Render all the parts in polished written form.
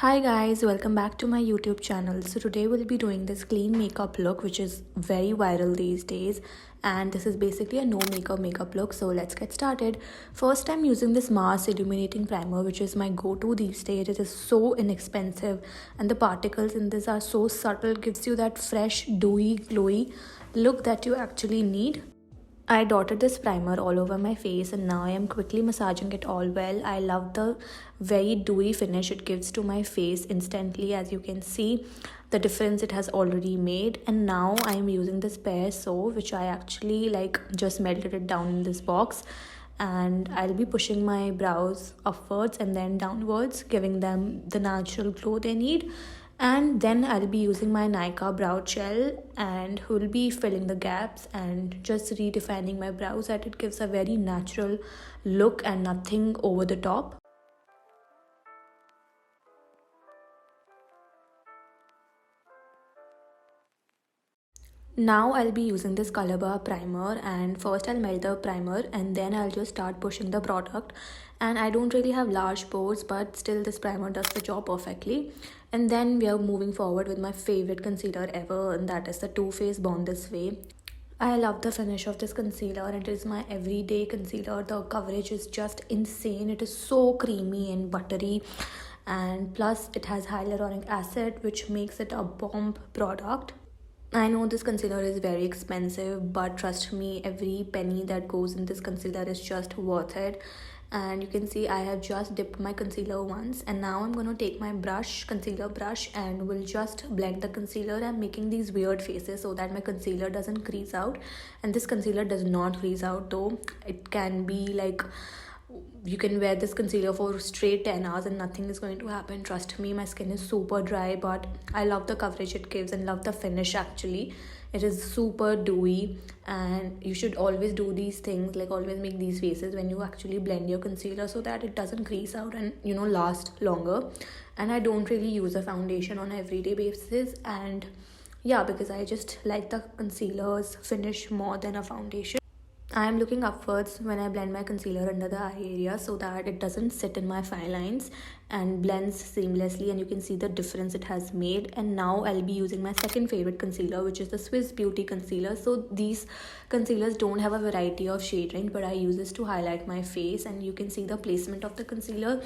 Hi guys, welcome back to my YouTube channel. So today we'll be doing this clean makeup look which is very viral these days, and this is basically a no makeup look. So let's get started. First, I'm using this Mars illuminating primer which is my go-to these days. It is so inexpensive and the particles in this are so subtle, gives you that fresh dewy glowy look that you actually need. I dotted this primer all over my face and now I am quickly massaging it all well. I love the very dewy finish it gives to my face instantly. As you can see, the difference it has already made. And now I am using this pear soap which I actually just melted it down in this box, and I'll be pushing my brows upwards and then downwards, giving them the natural glow they need. And then I'll be using my Nykaa brow gel and will be filling the gaps and just redefining my brows that it gives a very natural look and nothing over the top. Now I'll be using this color bar primer, and first I'll melt the primer and then I'll just start pushing the product. And I don't really have large pores, but still this primer does the job perfectly. And then we are moving forward with my favorite concealer ever, and that is the Too Faced Born This Way. I love the finish of this concealer. It is my everyday concealer. The coverage is just insane. It is so creamy and buttery, and plus it has hyaluronic acid which makes it a bomb product. I know this concealer is very expensive, but trust me, every penny that goes in this concealer is just worth it. And you can see I have just dipped my concealer once, and now I'm going to take my concealer brush, and will just blend the concealer. I'm making these weird faces so that my concealer doesn't crease out, and this concealer does not crease out though. It can be you can wear this concealer for straight 10 hours and nothing is going to happen. Trust me, my skin is super dry, but I love the coverage it gives and love the finish. Actually, it is super dewy, and you should always do these things, always make these faces when you actually blend your concealer so that it doesn't crease out and last longer. And I don't really use a foundation on an everyday basis, and yeah, because I just like the concealer's finish more than a foundation. I am looking upwards when I blend my concealer under the eye area so that it doesn't sit in my fine lines and blends seamlessly, and you can see the difference it has made. And now I'll be using my second favorite concealer, which is the Swiss Beauty concealer. So these concealers don't have a variety of shade range, but I use this to highlight my face, and you can see the placement of the concealer.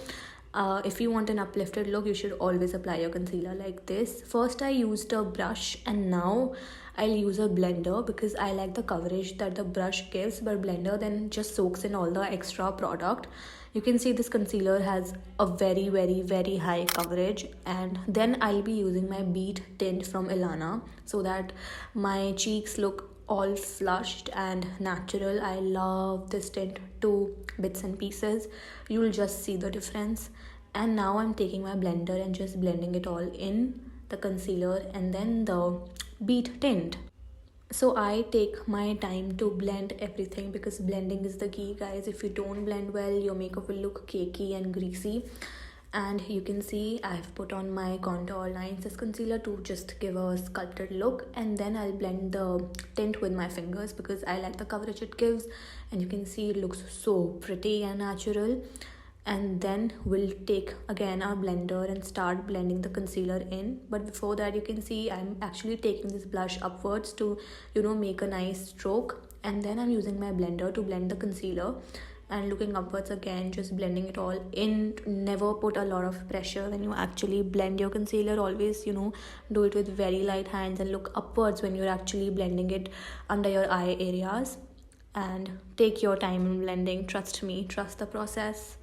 If you want an uplifted look, you should always apply your concealer like this. First I used a brush, and now I'll use a blender because I like the coverage that the brush gives, but blender then just soaks in all the extra product. You can see this concealer has a very high coverage. And then I'll be using my bead tint from Ilana so that my cheeks look all flushed and natural. I love this tint to bits and pieces. You'll just see the difference. And now I'm taking my blender and just blending it all in, the concealer and then the bead tint. So I take my time to blend everything because blending is the key, guys. If you don't blend well, your makeup will look cakey and greasy. And you can see I've put on my contour lines, this concealer, to just give a sculpted look. And then I'll blend the tint with my fingers because I like the coverage it gives, and you can see it looks so pretty and natural. And then we'll take again our blender and start blending the concealer in. But before that, you can see I'm actually taking this blush upwards to make a nice stroke, and then I'm using my blender to blend the concealer and looking upwards again, just blending it all in. Never put a lot of pressure when you actually blend your concealer. Always do it with very light hands and look upwards when you're actually blending it under your eye areas. And take your time in blending. Trust me, trust the process.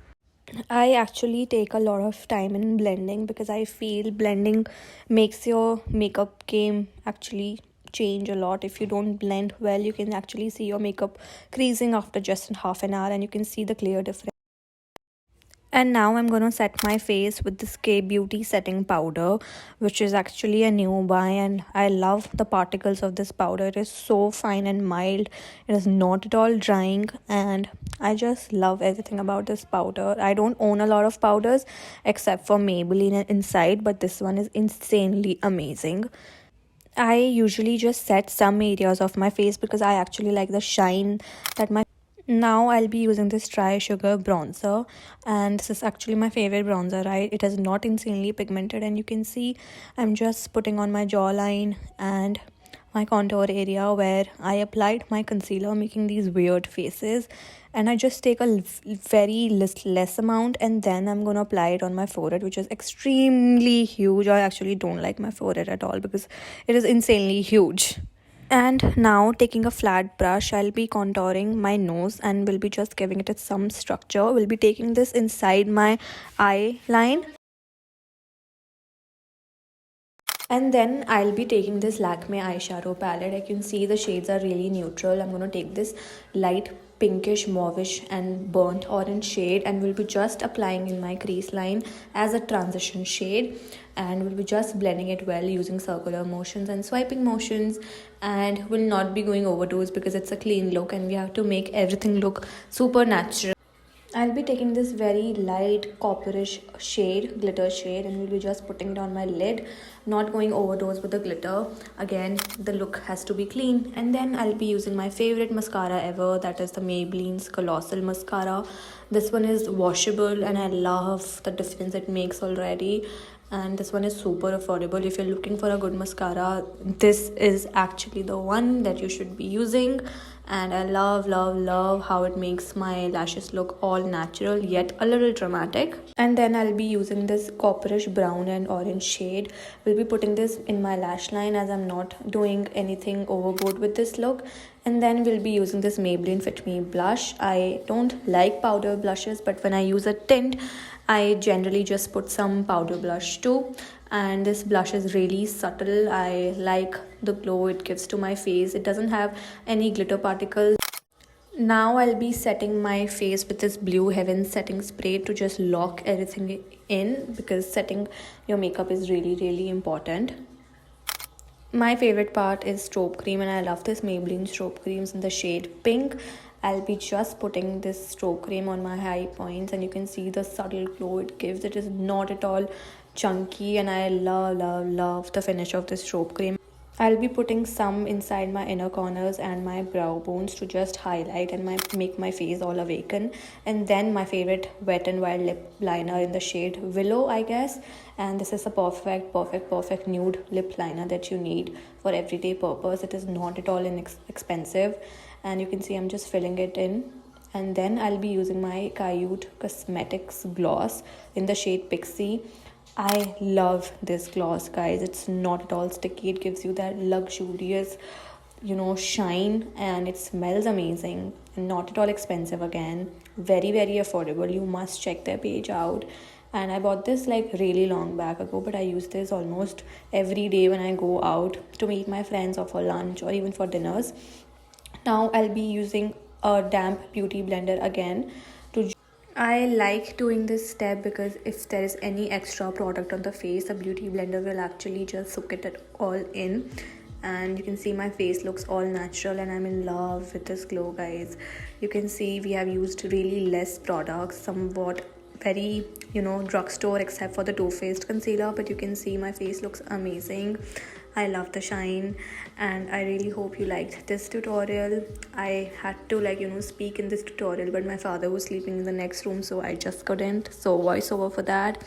I actually take a lot of time in blending because I feel blending makes your makeup game actually change a lot. If you don't blend well, you can actually see your makeup creasing after just half an hour, and you can see the clear difference. And now I'm going to set my face with this K Beauty setting powder, which is actually a new buy, and I love the particles of this powder. It is so fine and mild. It is not at all drying, and I just love everything about this powder. I don't own a lot of powders except for Maybelline and Inside, but this one is insanely amazing. I usually just set some areas of my face because I actually like the shine that my Now I'll be using this dry sugar bronzer, and this is actually my favorite bronzer, right? It is not insanely pigmented, and you can see I'm just putting on my jawline and my contour area where I applied my concealer, making these weird faces. And I just take a very less amount, and then I'm gonna apply it on my forehead, which is extremely huge. I actually don't like my forehead at all because it is insanely huge. And now, taking a flat brush, I'll be contouring my nose and will be just giving it some structure. We'll be taking this inside my eye line. And then I'll be taking this Lakme eyeshadow palette. I can see the shades are really neutral. I'm going to take this light pinkish, mauvish and burnt orange shade, and we'll be just applying in my crease line as a transition shade, and we'll be just blending it well using circular motions and swiping motions, and will not be going overdose because it's a clean look and we have to make everything look super natural. I'll be taking this very light copperish shade, glitter shade, and we'll be just putting it on my lid, not going overdose with the glitter. Again, the look has to be clean. And then I'll be using my favorite mascara ever, that is the Maybelline's Colossal mascara. This one is washable and I love the difference it makes already. And this one is super affordable. If you're looking for a good mascara, this is actually the one that you should be using. And I love how it makes my lashes look all natural yet a little dramatic. And then I'll be using this copperish brown and orange shade. We'll be putting this in my lash line as I'm not doing anything overboard with this look. And then we'll be using this Maybelline Fit Me blush. I don't like powder blushes, but when I use a tint, I generally just put some powder blush too. And this blush is really subtle. I like the glow it gives to my face. It doesn't have any glitter particles. Now I'll be setting my face with this Blue Heaven setting spray to just lock everything in, because setting your makeup is really important. My favorite part is strobe cream, and I love this Maybelline strobe creams in the shade pink. I'll be just putting this strobe cream on my high points, and you can see the subtle glow it gives. It is not at all chunky, and I love the finish of this strobe cream. I'll be putting some inside my inner corners and my brow bones to just highlight and make my face all awaken. And then my favorite Wet n Wild lip liner in the shade Willow, I guess. And this is a perfect nude lip liner that you need for everyday purpose. It is not at all expensive. And you can see I'm just filling it in. And then I'll be using my Cute Cosmetics gloss in the shade Pixie. I love this gloss, guys. It's not at all sticky. It gives you that luxurious, shine, and it smells amazing and not at all expensive. Again, very affordable. You must check their page out. And I bought this like really long back ago, but I use this almost every day when I go out to meet my friends or for lunch or even for dinners. Now I'll be using a damp beauty blender again to. I like doing this step because if there is any extra product on the face, the beauty blender will actually just soak it all in. And you can see my face looks all natural and I'm in love with this glow, guys. You can see we have used really less products, somewhat very drugstore, except for the Too Faced concealer, but you can see my face looks amazing. I love the shine, and I really hope you liked this tutorial. I had to speak in this tutorial, but my father was sleeping in the next room, so I just couldn't. So voiceover for that.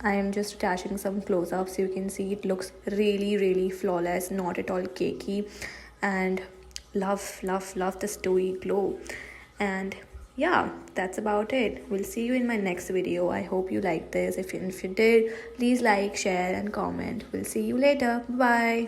I am just attaching some close-ups. You can see it looks really flawless, not at all cakey, and love this dewy glow. And yeah, that's about it. We'll see you in my next video. I hope you liked this. If you did, please like, share and comment. We'll see you later. Bye.